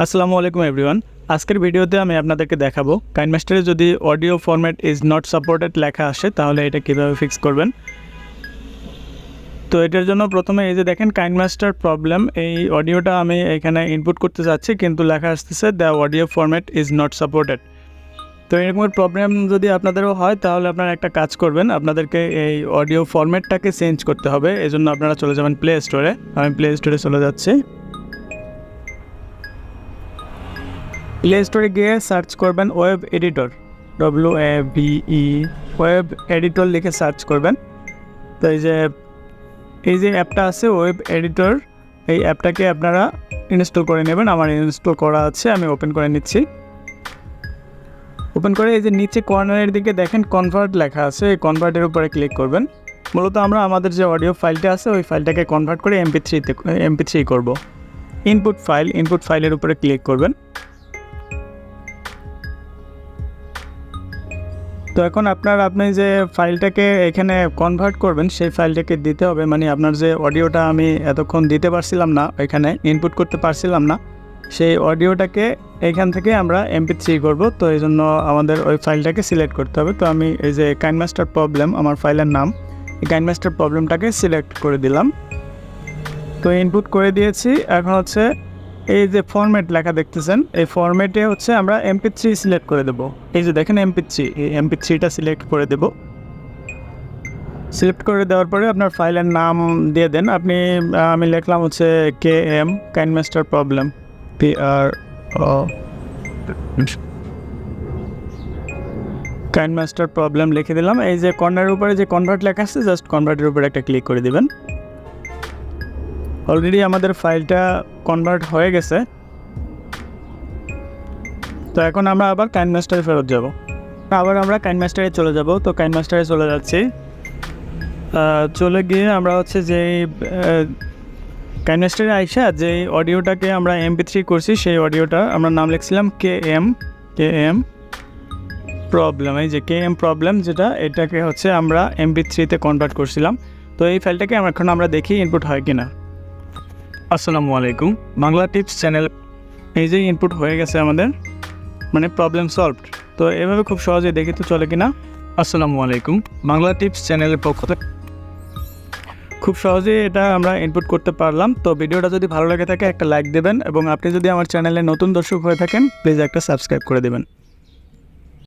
আসসালামু আলাইকুম এভরিওয়ান। আজকের ভিডিওতে আমি আপনাদেরকে দেখাবো কাইনমাস্টারে যদি audio format is not supported লেখা আসে তাহলে এটা কিভাবে ফিক্স করবেন। তো এটার জন্য প্রথমে এই যে দেখেন কাইনমাস্টার প্রবলেম, এই অডিওটা আমি এখানে ইনপুট করতে যাচ্ছি কিন্তু লেখা আসতেছে the audio format is not supported. তো এরকমের প্রবলেম যদি আপনাদেরও হয় তাহলে আপনারা একটা কাজ করবেন, আপনাদেরকে এই অডিও ফরম্যাটটাকে চেঞ্জ করতে হবে। এজন্য আপনারা চলে যাবেন প্লে স্টোরে। আমি প্লে স্টোরে চলে যাচ্ছি। প্লে স্টোরে গিয়ে সার্চ করবেন web editor, WAVE web editor লিখে সার্চ করবেন। তো এই যে অ্যাপটা আছে ওয়েব এডিটর, এই অ্যাপটাকে আপনারা ইনস্টল করে নেবেন। আমার ইনস্টল করা আছে, আমি ওপেন করে নিচ্ছি। ওপেন করে এই যে নিচে কর্নারের দিকে দেখেন কনভার্ট লেখা আছে, এই কনভার্টের উপরে ক্লিক করবেন। মূলত আমরা আমাদের যে অডিও ফাইলটা আছে ওই ফাইলটাকে কনভার্ট করে MP3 করব। ইনপুট ফাইলের উপরে ক্লিক করবেন। তো এখন আপনি যে ফাইলটাকে এখানে কনভার্ট করবেন সেই ফাইলটাকে দিতে হবে, মানে আপনার যে অডিওটা আমি এতক্ষণ দিতে পারছিলাম না, এখানে ইনপুট করতে পারছিলাম না, সেই অডিওটাকে এখান থেকে আমরা MP3 করব। তো এই জন্য আমাদের ওই ফাইলটাকে সিলেক্ট করতে হবে। তো আমি এই যে কাইনমাস্টার প্রবলেম আমার ফাইলের নাম, এই কাইনমাস্টার প্রবলেমটাকে সিলেক্ট করে দিলাম। তো ইনপুট করে দিয়েছি। এখন হচ্ছে এই যে ফরম্যাট লেখা দেখতেছেন, এই ফরম্যাটে হচ্ছে আমরা MP3 সিলেক্ট করে দেব। এই যে দেখেন MP3, এই MP3টা সিলেক্ট করে দেব। সিলেক্ট করে দেওয়ার পরে আপনার ফাইলের নাম দিয়ে দেন। আমি লিখলাম হচ্ছে KM KineMaster problem, KineMaster problem লিখে দিলাম। এই যে কর্নারের উপরে যে কনভার্ট লেখা আছে, জাস্ট কনভার্টের উপরে একটা ক্লিক করে দিবেন। অলরেডি আমাদের ফাইলটা কনভার্ট হয়ে গেছে। তো এখন আমরা আবার কাইনমাস্টারে ফেরত যাব। আমরা কাইনমাস্টারে চলে যাব। তো কাইনমাস্টারে চলে যাচ্ছি। চলে গিয়ে আমরা হচ্ছে যে কাইনমাস্টারে আইসা যে অডিওটাকে আমরা MP3 করছি সেই অডিওটা আমরা নাম লিখছিলাম KM প্রবলেম। এই যে KM প্রবলেম যেটা, এটাকে হচ্ছে আমরা MP3-তে কনভার্ট করছিলাম। তো এই ফাইলটাকে এখন আমরা দেখি ইনপুট হয় কিনা। আসসালামু আলাইকুম, বাংলা টিপস চ্যানেল। এই যে ইনপুট হয়ে গেছে আমাদের, মানে প্রবলেম সলভড। তো এভাবে খুব সহজে দেখি তো চলে কিনা। আসসালামু আলাইকুম, বাংলা টিপস চ্যানেলের পক্ষ থেকে খুব সহজে এটা আমরা ইনপুট করতে পারলাম। তো ভিডিওটা যদি ভালো লাগে থাকে একটা লাইক দেবেন এবং আপনি যদি আমার চ্যানেলে নতুন দর্শক হয়ে থাকেন প্লিজ একটা সাবস্ক্রাইব করে দেবেন।